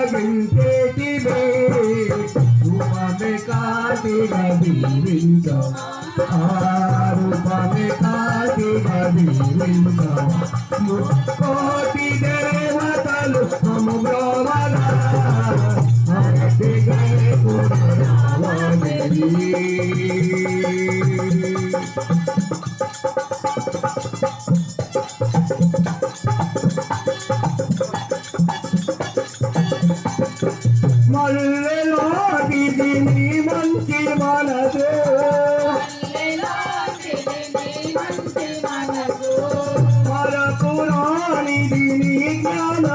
వెలగించేటివే రూపమే కాటిగా దీవించవా రూపమే కాటిగా దీవించవా ముక్కోటి దేవతలు మము బ్రోవగా హరతిగా పునరావళి మల్లెలాంటిది నీ మంచి మనసు మరపురానిది నీ జ్ఞాన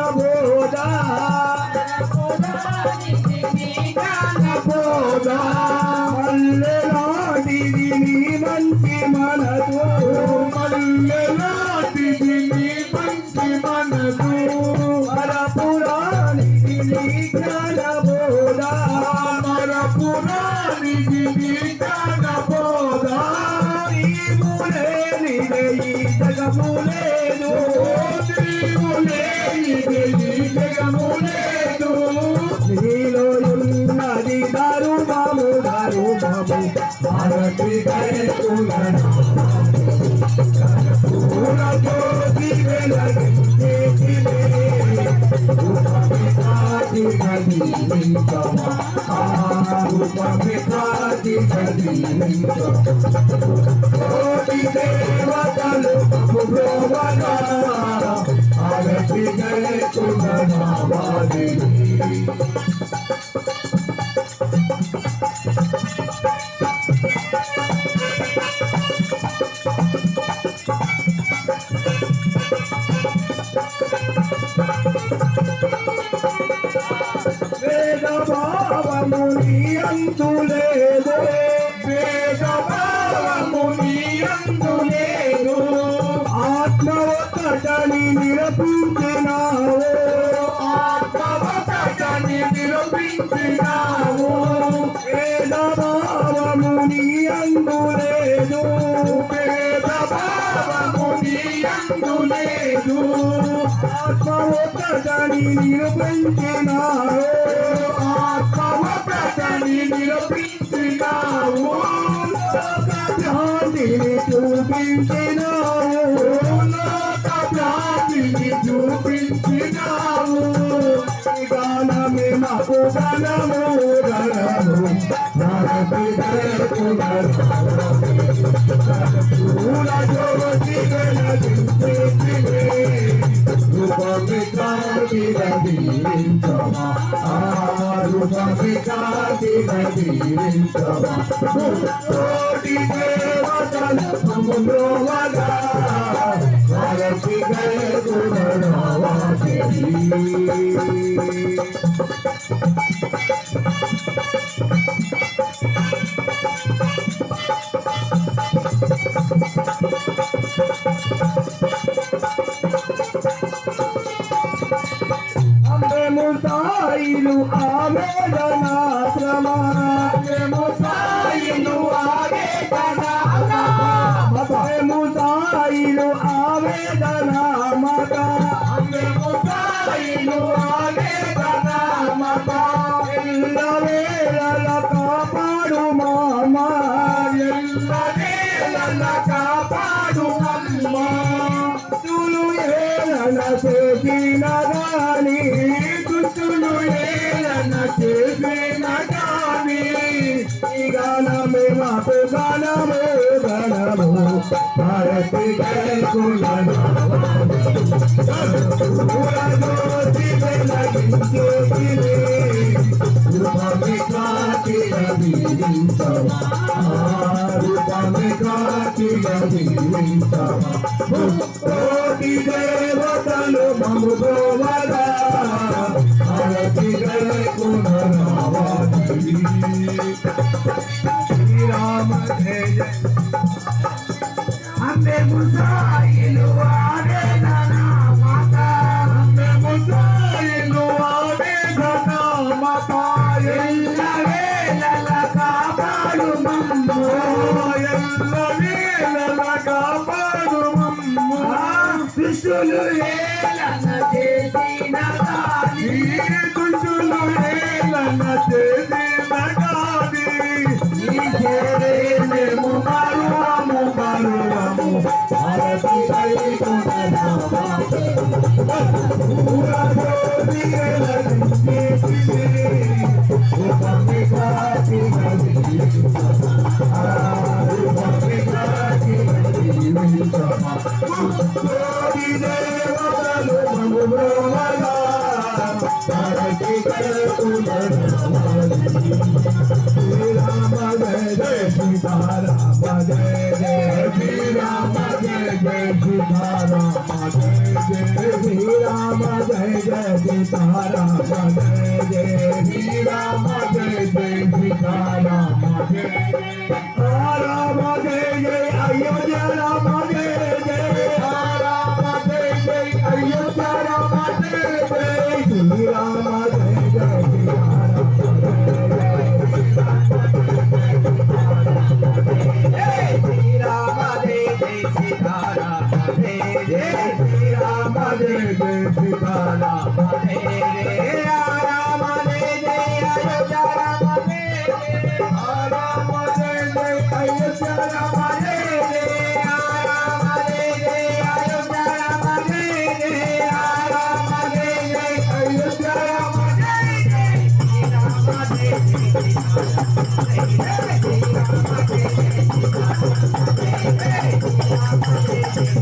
బోధ మల్లెలాంటిది నీ మంచి మనసు మల్లెలాంటిది నీ మంచి మనసు మరపురానిది నీ జ్ఞాన బోధ మరపురానిది నీ జ్ఞాన బోధ జగములేదు జగములేదు నీలో ఉన్నది దరుమము దరుమము భారతి జ్యోతి దేవతలు భారతి గణవాది వేదభావముని అంతులేదు వేదభావముని అంతులేదు ఆత్మవతని నిరపించినావు ఆత్మవతని నిరపించినావు వేదభావముని అందులేదు వేదభావముని అందులేదు ఆత్మవతని నిరపించినావు ఆత్మవతని నిరపించినావు లోకభ్రాంతిని చూపించినావు లోకభ్రాంతిని చూపించినావు గానమే మాకు గణము గణము భారతి జ్యోతి వెలగించేటివే రూపమే కాటిగా దీవించవా రూపమే కాటిగా దీవించవా కోటి దేవతలు మము బ్రోవగా భారతి గణవాది ముసాయిలు ఆవేదనాశ్రమ ముసాయిలు ముసాయిలు ఆవేదన మత ముసాయిలు ఆవేదన మత ఎల్ల వేళల కాపాడు మామా ఎల్ల వేళల కాపాడు అమ్మా తులు ఏలన చేసిన గాని దుస్తులు ఏలన చేసిన గాని ఈ గానమే మాకు గానము గణము భారతి జ్యోతి వెలగించేటివే రూపమే కాటిగా దీవించవా రూపమే కాటిగా దీవించవా కోటి దేవతలు మము బ్రోవగా భారతి గణవాది శ్రీరామ జయ హమే ముసాయిలు ఆవేదన మాత హమే ముసాయిలు ఆవేదన మాత ఎల్ల వేళల కాపాడు మమ్ము ఎల్ల వేళల కాపాడు మమ్ము దుష్టులు ఏలన చేసిన గాని దుష్టులు तरक्की कर उधर हमारी श्री राम जय जय सीताराम जय जय श्री राम जय जय सीताराम जय जय श्री राम जय जय सीताराम जय जय श्री राम जय जय सीताराम जय राम जय जय अयोध्या राम जय जय राम जय जय अयोध्या राम जय जय श्री राम जय जय सीताराम जय राम जय जय सीताराम जय जय श्री राम जय जय सीताराम जय जय राम जय जय अयोध्या राम जय जय राम जय जय अयोध्या राम जय जय राम जय जय अयोध्या राम जय जय राम जय जय अयोध्या राम जय जय श्री राम जय जय सीताराम जय जय श्री राम जय जय सीताराम जय जय राम जय जय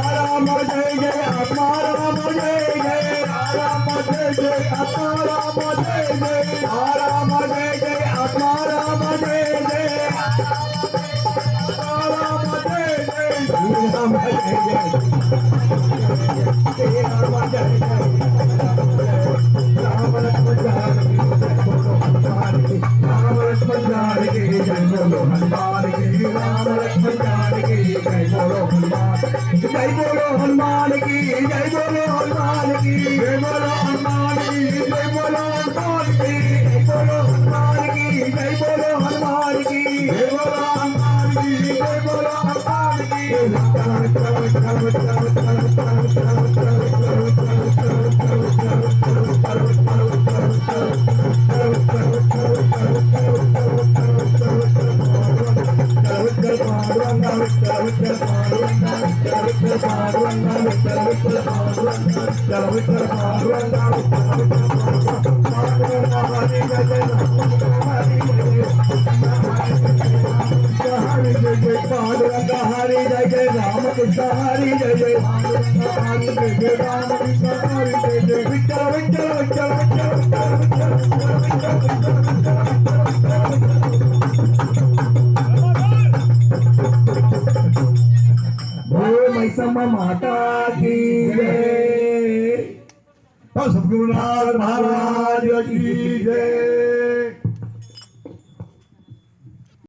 राम जय जय आत्मा राम जय जय राम जय जय आत्मा राम जय जय राम जय जय आत्मा राम जय जय राम जय जय श्री राम जय जय श्री राम जय जय राम लक्ष्मण जानकी राम लक्ष्मण जानकी जय बोलो हनुमान की राम लक्ष्मण जानकी जय बोलो हनुमान जय बोलो हनुमान की जय बोलो हनुमान की जय बोलो हनुमान की जय बोलो हनुमान की जय बोलो हनुमान की जय बोलो हनुमान की जय बोलो हनुमान की जय बोलो हनुमान की हरि जय जय पांडुरंग हरि जय जय राम कृष्ण हरि जय जय हरि जय जय राम कृष्ण हरि जय जय विठ्ठल विठ्ठल विठ्ठल बोल मैसम्मा माता की जय। सतगुरुनाथ महाराज की जय।